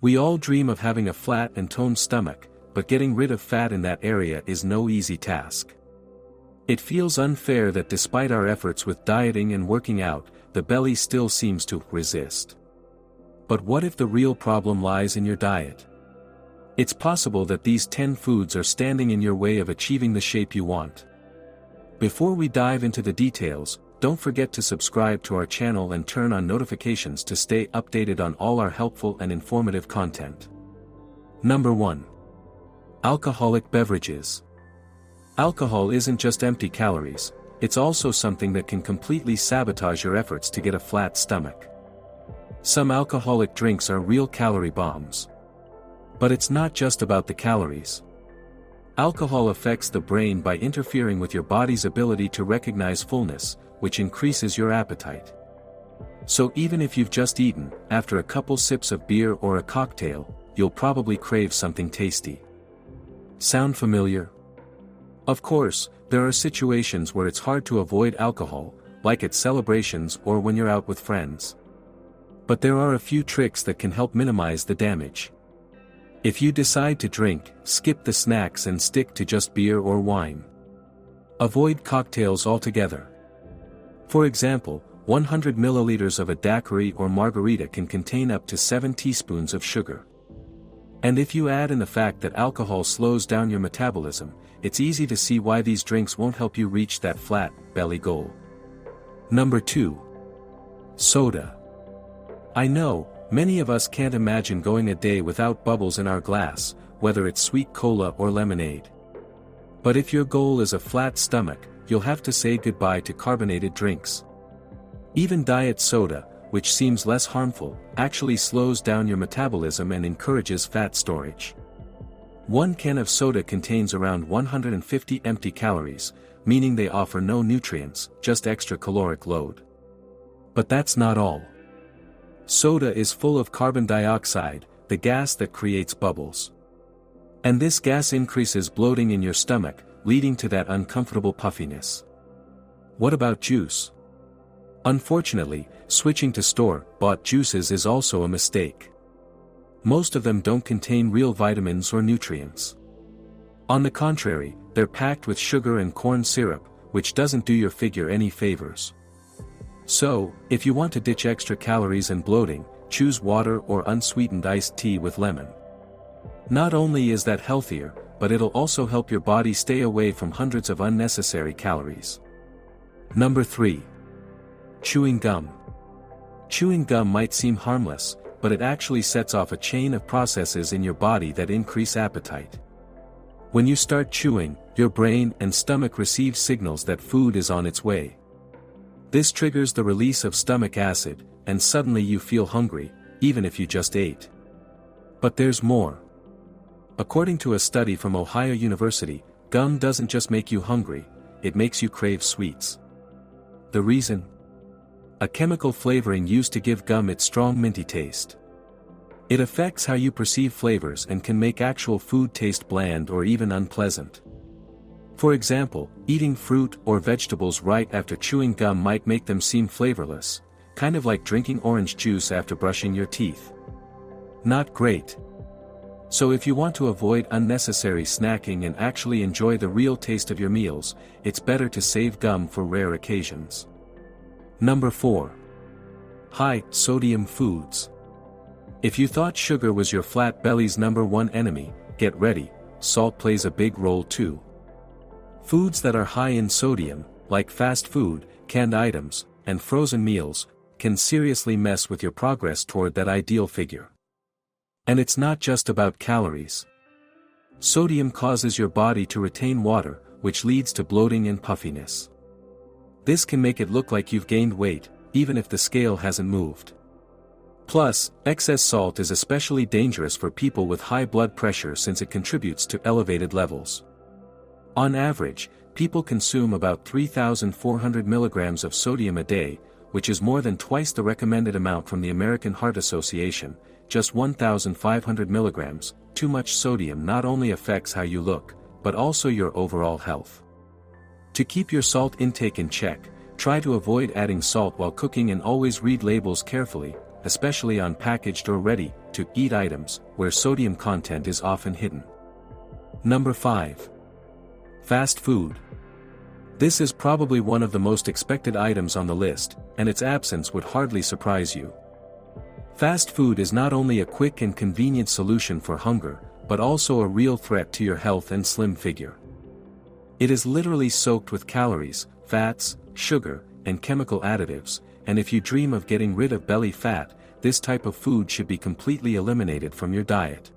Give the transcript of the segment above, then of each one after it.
We all dream of having a flat and toned stomach, but getting rid of fat in that area is no easy task. It feels unfair that despite our efforts with dieting and working out, the belly still seems to resist. But what if the real problem lies in your diet? It's possible that these 10 foods are standing in your way of achieving the shape you want. Before we dive into the details, don't forget to subscribe to our channel and turn on notifications to stay updated on all our helpful and informative content. Number 1. Alcoholic beverages. Alcohol isn't just empty calories, it's also something that can completely sabotage your efforts to get a flat stomach. Some alcoholic drinks are real calorie bombs. But it's not just about the calories. Alcohol affects the brain by interfering with your body's ability to recognize fullness, which increases your appetite. So even if you've just eaten, after a couple sips of beer or a cocktail, you'll probably crave something tasty. Sound familiar? Of course, there are situations where it's hard to avoid alcohol, like at celebrations or when you're out with friends. But there are a few tricks that can help minimize the damage. If you decide to drink, skip the snacks and stick to just beer or wine. Avoid cocktails altogether. For example, 100 milliliters of a daiquiri or margarita can contain up to 7 teaspoons of sugar. And if you add in the fact that alcohol slows down your metabolism, it's easy to see why these drinks won't help you reach that flat belly goal. Number 2. Soda. I know, many of us can't imagine going a day without bubbles in our glass, whether it's sweet cola or lemonade. But if your goal is a flat stomach, you'll have to say goodbye to carbonated drinks. Even diet soda, which seems less harmful, actually slows down your metabolism and encourages fat storage. One can of soda contains around 150 empty calories, meaning they offer no nutrients, just extra caloric load. But that's not all. Soda is full of carbon dioxide, the gas that creates bubbles. And this gas increases bloating in your stomach, leading to that uncomfortable puffiness. What about juice? Unfortunately, switching to store-bought juices is also a mistake. Most of them don't contain real vitamins or nutrients. On the contrary, they're packed with sugar and corn syrup, which doesn't do your figure any favors. So, if you want to ditch extra calories and bloating, choose water or unsweetened iced tea with lemon. Not only is that healthier, but it'll also help your body stay away from hundreds of unnecessary calories. Number 3. Chewing gum. Chewing gum might seem harmless, but it actually sets off a chain of processes in your body that increase appetite. When you start chewing, your brain and stomach receive signals that food is on its way. This triggers the release of stomach acid, and suddenly you feel hungry, even if you just ate. But there's more. According to a study from Ohio University, gum doesn't just make you hungry, it makes you crave sweets. The reason? A chemical flavoring used to give gum its strong minty taste. It affects how you perceive flavors and can make actual food taste bland or even unpleasant. For example, eating fruit or vegetables right after chewing gum might make them seem flavorless, kind of like drinking orange juice after brushing your teeth. Not great. So if you want to avoid unnecessary snacking and actually enjoy the real taste of your meals, it's better to save gum for rare occasions. Number 4. High sodium foods. If you thought sugar was your flat belly's number one enemy, get ready, salt plays a big role too. Foods that are high in sodium, like fast food, canned items, and frozen meals, can seriously mess with your progress toward that ideal figure. And it's not just about calories. Sodium causes your body to retain water, which leads to bloating and puffiness. This can make it look like you've gained weight, even if the scale hasn't moved. Plus, excess salt is especially dangerous for people with high blood pressure since it contributes to elevated levels. On average, people consume about 3,400 milligrams of sodium a day, which is more than twice the recommended amount from the American Heart Association, just 1,500 milligrams. Too much sodium not only affects how you look, but also your overall health. To keep your salt intake in check, try to avoid adding salt while cooking and always read labels carefully, especially on packaged or ready-to-eat items, where sodium content is often hidden. Number 5. Fast food. This is probably one of the most expected items on the list, and its absence would hardly surprise you. Fast food is not only a quick and convenient solution for hunger, but also a real threat to your health and slim figure. It is literally soaked with calories, fats, sugar, and chemical additives, and if you dream of getting rid of belly fat, this type of food should be completely eliminated from your diet.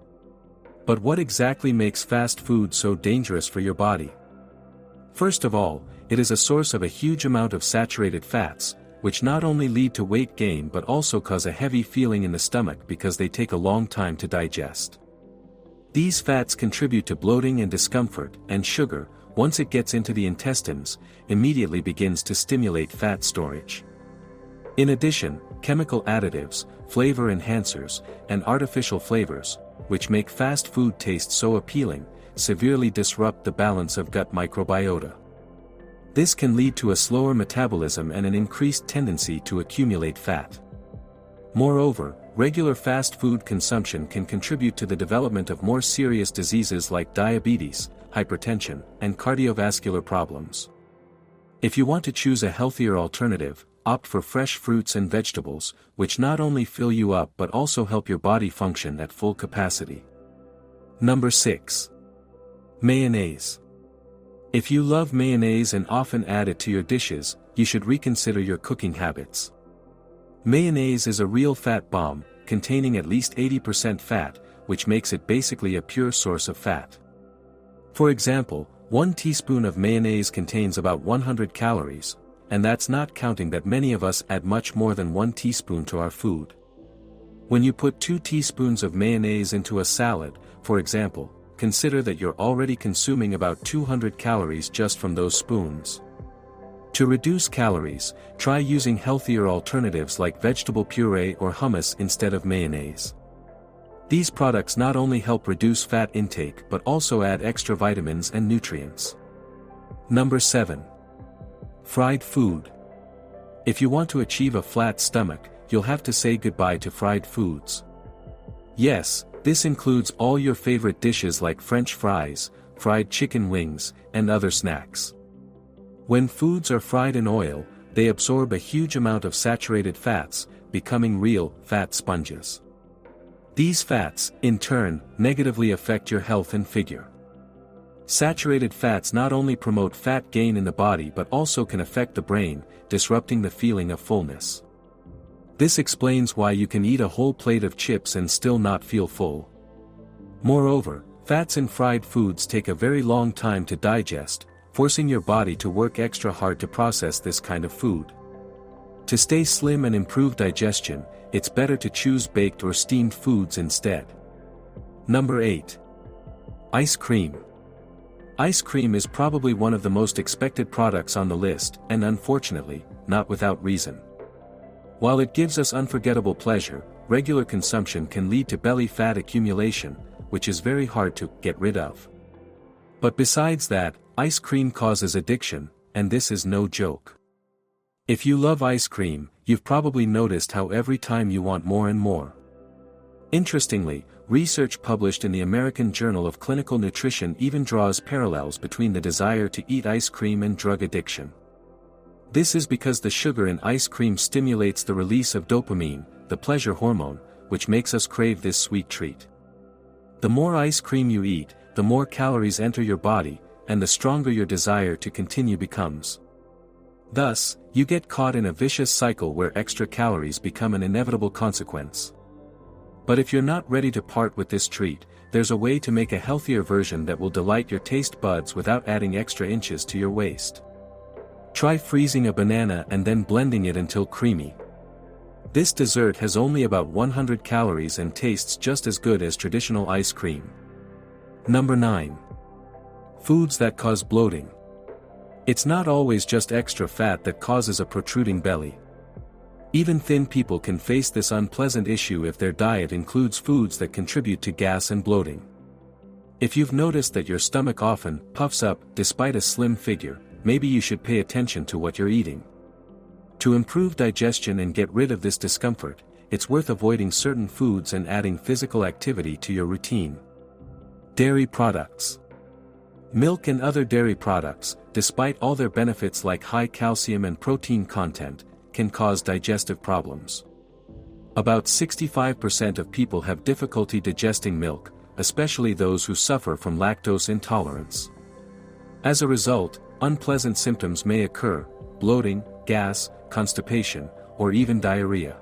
But what exactly makes fast food so dangerous for your body? First of all, it is a source of a huge amount of saturated fats, which not only lead to weight gain but also cause a heavy feeling in the stomach because they take a long time to digest. These fats contribute to bloating and discomfort, and sugar, once it gets into the intestines, immediately begins to stimulate fat storage. In addition, chemical additives, flavor enhancers, and artificial flavors, which make fast food taste so appealing, severely disrupt the balance of gut microbiota. This can lead to a slower metabolism and an increased tendency to accumulate fat. Moreover, regular fast food consumption can contribute to the development of more serious diseases like diabetes, hypertension, and cardiovascular problems. If you want to choose a healthier alternative, opt for fresh fruits and vegetables, which not only fill you up but also help your body function at full capacity. Number 6. Mayonnaise. If you love mayonnaise and often add it to your dishes, you should reconsider your cooking habits. Mayonnaise is a real fat bomb, containing at least 80% fat, which makes it basically a pure source of fat. For example, 1 teaspoon of mayonnaise contains about 100 calories, and that's not counting that many of us add much more than 1 teaspoon to our food. When you put 2 teaspoons of mayonnaise into a salad, for example, consider that you're already consuming about 200 calories just from those spoons. To reduce calories, try using healthier alternatives like vegetable puree or hummus instead of mayonnaise. These products not only help reduce fat intake but also add extra vitamins and nutrients. Number 7. Fried food. If you want to achieve a flat stomach, you'll have to say goodbye to fried foods. Yes, this includes all your favorite dishes like French fries, fried chicken wings, and other snacks. When foods are fried in oil, they absorb a huge amount of saturated fats, becoming real fat sponges. These fats, in turn, negatively affect your health and figure. Saturated fats not only promote fat gain in the body but also can affect the brain, disrupting the feeling of fullness. This explains why you can eat a whole plate of chips and still not feel full. Moreover, fats in fried foods take a very long time to digest, forcing your body to work extra hard to process this kind of food. To stay slim and improve digestion, it's better to choose baked or steamed foods instead. Number 8. Ice cream. Ice cream is probably one of the most expected products on the list, and unfortunately, not without reason. While it gives us unforgettable pleasure, regular consumption can lead to belly fat accumulation, which is very hard to get rid of. But besides that, ice cream causes addiction, and this is no joke. If you love ice cream, you've probably noticed how every time you want more and more. Interestingly, research published in the American Journal of Clinical Nutrition even draws parallels between the desire to eat ice cream and drug addiction. This is because the sugar in ice cream stimulates the release of dopamine, the pleasure hormone, which makes us crave this sweet treat. The more ice cream you eat, the more calories enter your body, and the stronger your desire to continue becomes. Thus, you get caught in a vicious cycle where extra calories become an inevitable consequence. But if you're not ready to part with this treat, there's a way to make a healthier version that will delight your taste buds without adding extra inches to your waist. Try freezing a banana and then blending it until creamy. This dessert has only about 100 calories and tastes just as good as traditional ice cream. Number 9. Foods that cause bloating. It's not always just extra fat that causes a protruding belly. Even thin people can face this unpleasant issue if their diet includes foods that contribute to gas and bloating. If you've noticed that your stomach often puffs up despite a slim figure, maybe you should pay attention to what you're eating. To improve digestion and get rid of this discomfort, it's worth avoiding certain foods and adding physical activity to your routine. Dairy products. Milk and other dairy products, despite all their benefits like high calcium and protein content, can cause digestive problems. About 65% of people have difficulty digesting milk, especially those who suffer from lactose intolerance. As a result, unpleasant symptoms may occur: bloating, gas, constipation, or even diarrhea.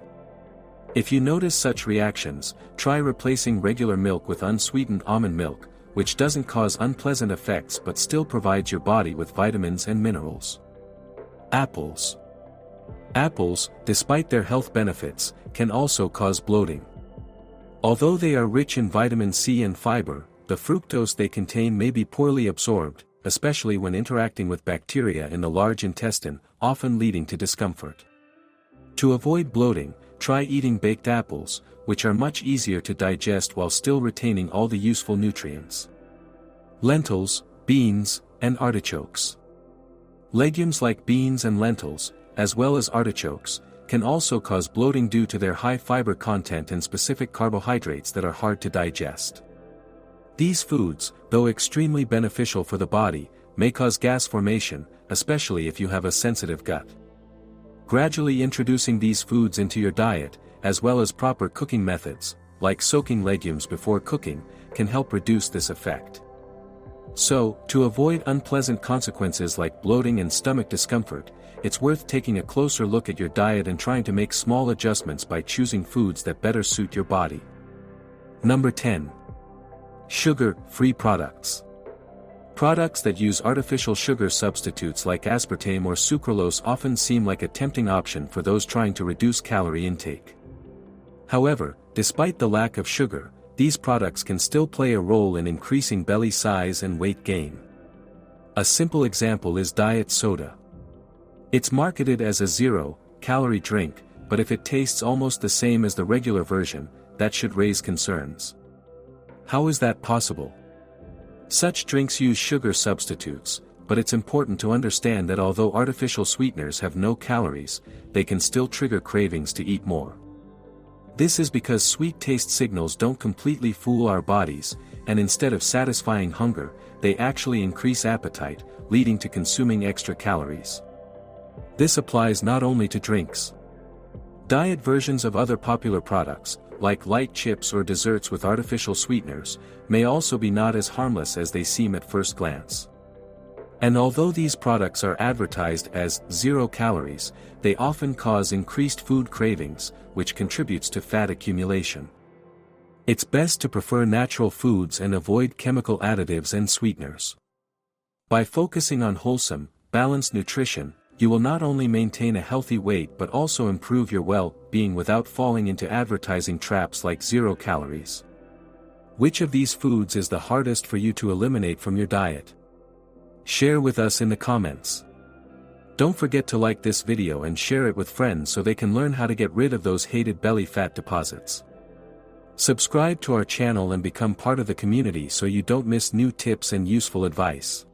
If you notice such reactions, try replacing regular milk with unsweetened almond milk, which doesn't cause unpleasant effects but still provides your body with vitamins and minerals. Apples. Apples, despite their health benefits, can also cause bloating. Although they are rich in vitamin C and fiber, the fructose they contain may be poorly absorbed, especially when interacting with bacteria in the large intestine, often leading to discomfort. To avoid bloating, try eating baked apples, which are much easier to digest while still retaining all the useful nutrients. Lentils, beans, and artichokes. Legumes like beans and lentils, as well as artichokes, can also cause bloating due to their high fiber content and specific carbohydrates that are hard to digest. These foods, though extremely beneficial for the body, may cause gas formation, especially if you have a sensitive gut. Gradually introducing these foods into your diet, as well as proper cooking methods, like soaking legumes before cooking, can help reduce this effect. So, to avoid unpleasant consequences like bloating and stomach discomfort, it's worth taking a closer look at your diet and trying to make small adjustments by choosing foods that better suit your body. Number 10. Sugar-free products. Products that use artificial sugar substitutes like aspartame or sucralose often seem like a tempting option for those trying to reduce calorie intake. However, despite the lack of sugar, these products can still play a role in increasing belly size and weight gain. A simple example is diet soda. It's marketed as a zero-calorie drink, but if it tastes almost the same as the regular version, that should raise concerns. How is that possible? Such drinks use sugar substitutes, but it's important to understand that although artificial sweeteners have no calories, they can still trigger cravings to eat more. This is because sweet taste signals don't completely fool our bodies, and instead of satisfying hunger, they actually increase appetite, leading to consuming extra calories. This applies not only to drinks. Diet versions of other popular products, like light chips or desserts with artificial sweeteners, may also be not as harmless as they seem at first glance. And although these products are advertised as zero calories, they often cause increased food cravings, which contributes to fat accumulation. It's best to prefer natural foods and avoid chemical additives and sweeteners. By focusing on wholesome, balanced nutrition, you will not only maintain a healthy weight but also improve your well-being without falling into advertising traps like zero calories. Which of these foods is the hardest for you to eliminate from your diet? Share with us in the comments. Don't forget to like this video and share it with friends so they can learn how to get rid of those hated belly fat deposits. Subscribe to our channel and become part of the community so you don't miss new tips and useful advice.